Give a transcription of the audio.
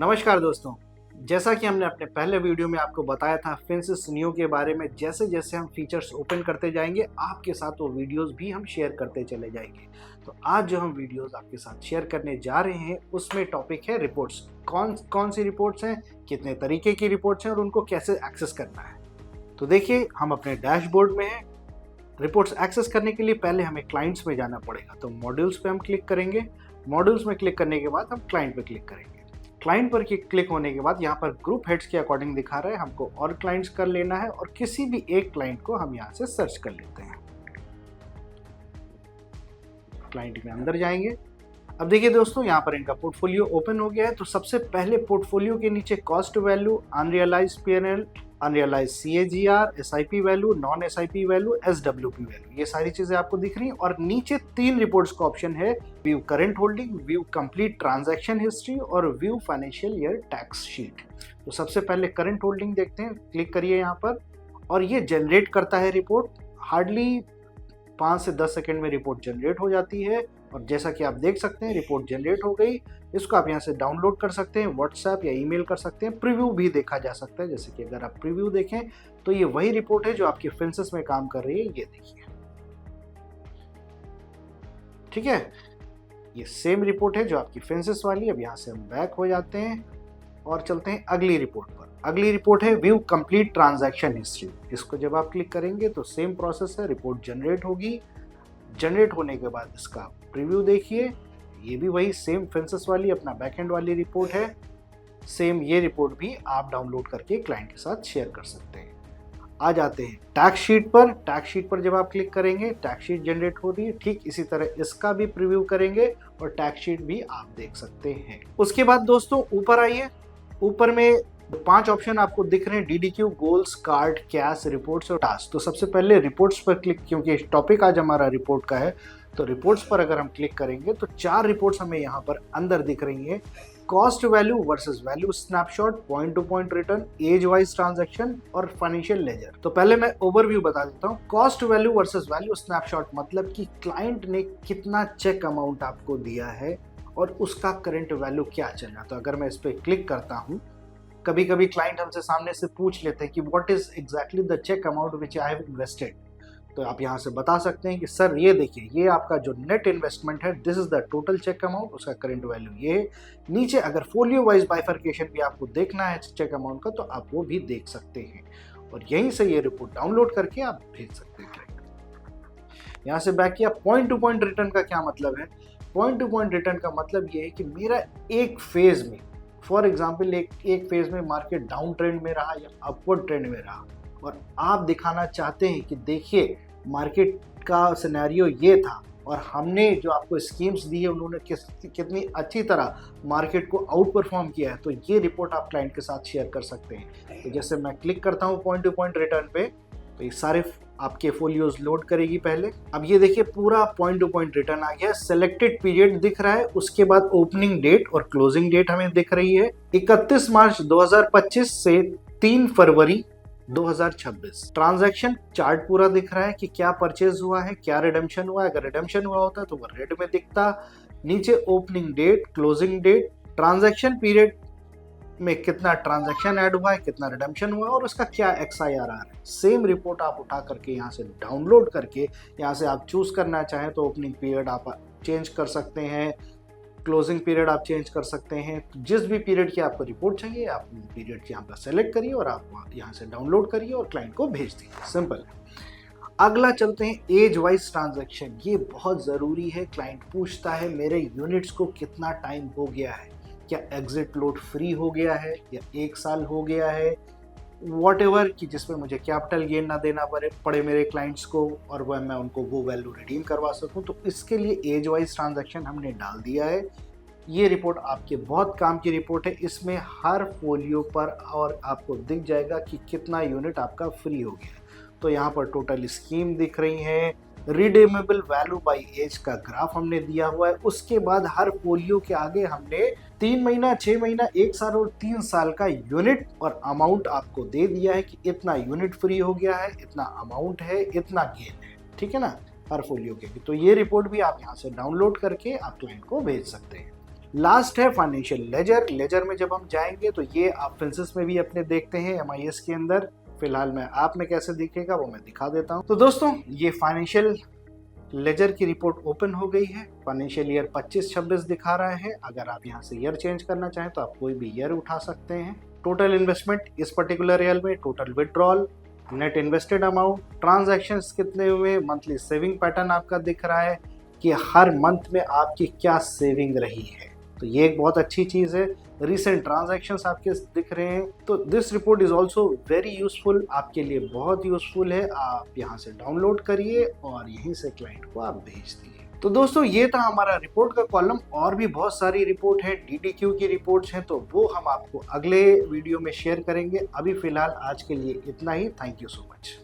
नमस्कार दोस्तों। जैसा कि हमने अपने पहले वीडियो में आपको बताया था फिनसिस नियो के बारे में, जैसे जैसे हम फीचर्स ओपन करते जाएंगे आपके साथ वो वीडियोस भी हम शेयर करते चले जाएंगे। तो आज जो हम वीडियोस आपके साथ शेयर करने जा रहे हैं उसमें टॉपिक है रिपोर्ट्स। कौन कौन सी रिपोर्ट्स हैं, कितने तरीके की रिपोर्ट्स हैं और उनको कैसे एक्सेस करना है। तो देखिए, हम अपने डैशबोर्ड में हैं। रिपोर्ट्स एक्सेस करने के लिए पहले हमें क्लाइंट्स में जाना पड़ेगा, तो मॉड्यूल्स पे हम क्लिक करेंगे। मॉड्यूल्स में क्लिक करने के बाद हम क्लाइंट पे क्लिक करेंगे। क्लाइंट पर क्लिक होने के बाद यहाँ पर ग्रुप हेड्स के अकॉर्डिंग दिखा रहा है, हमको और क्लाइंट्स कर लेना है और किसी भी एक क्लाइंट को हम यहाँ से सर्च कर लेते हैं। क्लाइंट में अंदर जाएंगे। अब देखिए दोस्तों, यहाँ पर इनका पोर्टफोलियो ओपन हो गया है। तो सबसे पहले पोर्टफोलियो के नीचे cost value, unrealise PNL, unrealise CAGR, SIP value, non SIP value, SWP value, ये सारी चीजें आपको दिख रही हैं। और नीचे 3 रिपोर्ट्स का ऑप्शन है, view current holding, view complete transaction history और view financial year tax sheet. तो सबसे पहले करंट होल्डिंग देखते हैं। क्लिक करिए यहाँ पर और ये जनरेट करता है रिपोर्ट। हार्डली 5 से 10 सेकेंड में रिपोर्ट जनरेट हो जाती है। और जैसा कि आप देख सकते हैं रिपोर्ट जनरेट हो गई। इसको आप यहाँ से डाउनलोड कर सकते हैं, व्हाट्सएप या ईमेल कर सकते हैं। प्रीव्यू भी देखा जा सकता है, जैसे कि अगर आप प्रीव्यू देखें तो ये वही रिपोर्ट है जो आपके फिनसिस में काम कर रही है। ये देखिए, ठीक है, ये सेम रिपोर्ट है जो आपकी फिनसिस वाली। अब यहाँ से हम बैक हो जाते हैं और चलते हैं अगली रिपोर्ट पर। अगली रिपोर्ट है व्यू कंप्लीट ट्रांजैक्शन हिस्ट्री। इसको जब आप क्लिक करेंगे तो सेम प्रोसेस है, रिपोर्ट जनरेट होगी। जनरेट होने के बाद इसका प्रीव्यू देखिए, ये भी वही सेम फिनसिस वाली अपना बैकएंड वाली रिपोर्ट है। सेम ये रिपोर्ट भी आप डाउनलोड करके क्लाइंट के साथ शेयर कर सकते हैं। आ जाते हैं टैक्स शीट पर। टैक्स शीट पर जब आप क्लिक करेंगे टैक्स शीट जनरेट हो रही है। ठीक इसी तरह इसका भी प्रीव्यू करेंगे और टैक्स शीट भी आप देख सकते हैं। उसके बाद दोस्तों ऊपर आइए। ऊपर में 5 ऑप्शन आपको दिख रहे हैं, डीडीक्यू, गोल्स, कार्ड, कैश, रिपोर्ट्स और टास्क। तो सबसे पहले रिपोर्ट्स पर क्लिक, क्योंकि टॉपिक आज हमारा रिपोर्ट का है, तो रिपोर्ट्स पर अगर हम क्लिक करेंगे तो 4 रिपोर्ट्स हमें यहाँ पर अंदर दिख रही हैं। Cost value versus value snapshot, point two point return, age wise transaction और फाइनेंशियल लेजर। तो पहले मैं ओवरव्यू बता देता हूँ। Cost value versus value snapshot मतलब कि क्लाइंट ने कितना चेक अमाउंट आपको दिया है और उसका करंट वैल्यू क्या चल रहा है। तो अगर मैं इस पर क्लिक करता हूँ, कभी कभी क्लाइंट हमसे सामने से पूछ लेते हैं कि what is exactly the check amount which I have invested. तो आप यहाँ से बता सकते हैं कि सर ये देखिए, ये आपका जो नेट इन्वेस्टमेंट है, this is the total check amount, उसका करंट वैल्यू ये है। नीचे अगर फोलियो वाइज बाइफर्केशन भी आपको देखना है चेक अमाउंट का, तो आप वो भी देख सकते हैं और यहीं से ये रिपोर्ट डाउनलोड करके आप भेज सकते हैं। यहाँ से बैक किया। पॉइंट टू पॉइंट रिटर्न का क्या मतलब है? पॉइंट टू पॉइंट रिटर्न का मतलब ये है कि मेरा एक फेज में, फॉर एग्जाम्पल एक फेज में मार्केट डाउन ट्रेंड में रहा या अपवर्ड ट्रेंड में रहा और आप दिखाना चाहते हैं कि देखिए मार्केट का सिनेरियो ये था और हमने जो आपको स्कीम्स दी है उन्होंने कितनी अच्छी तरह मार्केट को आउट परफॉर्म किया है, तो ये रिपोर्ट आप क्लाइंट के साथ शेयर कर सकते हैं। तो जैसे मैं क्लिक करता हूँ पॉइंट टू पॉइंट रिटर्न पे, तो ये सारे आपके फोलियोज लोड करेगी पहले। अब ये देखिए पूरा पॉइंट टू पॉइंट रिटर्न आ गया। सिलेक्टेड पीरियड दिख रहा है, उसके बाद ओपनिंग डेट और क्लोजिंग डेट हमें दिख रही है। 31 मार्च 2025 से 3 फरवरी 2026। ट्रांजैक्शन चार्ट पूरा दिख रहा है कि क्या परचेज हुआ है, क्या रिडेम्पशन हुआ है। अगर रिडेम्पशन हुआ होता तो वो रेड में दिखता। नीचे opening date, closing date, transaction period में कितना ट्रांजैक्शन ऐड हुआ है, कितना रिडेम्पशन हुआ है और उसका क्या XIRR है। सेम रिपोर्ट आप उठा करके यहाँ से डाउनलोड करके, यहाँ से आप चूज करना चाहें तो ओपनिंग पीरियड आप चेंज कर सकते हैं, क्लोजिंग पीरियड आप चेंज कर सकते हैं। जिस भी पीरियड की आपको रिपोर्ट चाहिए आप पीरियड यहाँ पर सेलेक्ट करिए और आप यहाँ से डाउनलोड करिए और क्लाइंट को भेज दीजिए। सिंपल है। अगला चलते हैं एज वाइज ट्रांजैक्शन। ये बहुत ज़रूरी है। क्लाइंट पूछता है मेरे यूनिट्स को कितना टाइम हो गया है, क्या एग्जिट लोड फ्री हो गया है या 1 साल हो गया है, वॉट एवर, कि जिसमें मुझे कैपिटल गेन ना देना पड़े मेरे क्लाइंट्स को और वह मैं उनको वो वैल्यू रिडीम करवा सकूं। तो इसके लिए एज वाइज ट्रांजैक्शन हमने डाल दिया है। ये रिपोर्ट आपके बहुत काम की रिपोर्ट है। इसमें हर फोलियो पर और आपको दिख जाएगा कि कितना यूनिट आपका फ्री हो गया। तो यहाँ पर टोटल स्कीम दिख रही है। रिडीमेबल वैल्यू बाय एज का ग्राफ हमने दिया हुआ है। उसके बाद हर फोलियो के आगे हमने 3 महीना, 6 महीना, 1 साल और 3 साल का यूनिट और अमाउंट आपको दे दिया है कि इतना यूनिट फ्री हो गया है, इतना अमाउंट है, इतना गेन है। ठीक है ना, हर फोलियो के भी। तो ये रिपोर्ट भी आप यहाँ से डाउनलोड करके आप क्लाइंट को भेज सकते हैं। लास्ट है फाइनेंशियल लेजर। लेजर में जब हम जाएंगे तो ये आप फिंसिस में भी अपने देखते हैं MIS के अंदर। फिलहाल मैं आप में कैसे दिखेगा वो मैं दिखा देता हूँ। तो दोस्तों ये फाइनेंशियल लेजर की रिपोर्ट ओपन हो गई है। फाइनेंशियल ईयर 25-26 दिखा रहा है। अगर आप यहाँ से ईयर चेंज करना चाहें तो आप कोई भी ईयर उठा सकते हैं। टोटल इन्वेस्टमेंट इस पर्टिकुलर ईयर में, total withdrawal, net invested amount, transactions कितने हुए, मंथली सेविंग पैटर्न आपका दिख रहा है कि हर मंथ में आपकी क्या सेविंग रही है। तो ये एक बहुत अच्छी चीज़ है। रिसेंट ट्रांजैक्शंस आपके दिख रहे हैं। तो this report is also very useful, आपके लिए बहुत यूजफुल है। आप यहाँ से डाउनलोड करिए और यहीं से क्लाइंट को आप भेज दिए। तो दोस्तों ये था हमारा रिपोर्ट का कॉलम। और भी बहुत सारी रिपोर्ट है, DDQ की रिपोर्ट्स हैं, तो वो हम आपको अगले वीडियो में शेयर करेंगे। अभी फिलहाल आज के लिए इतना ही। Thank you so much.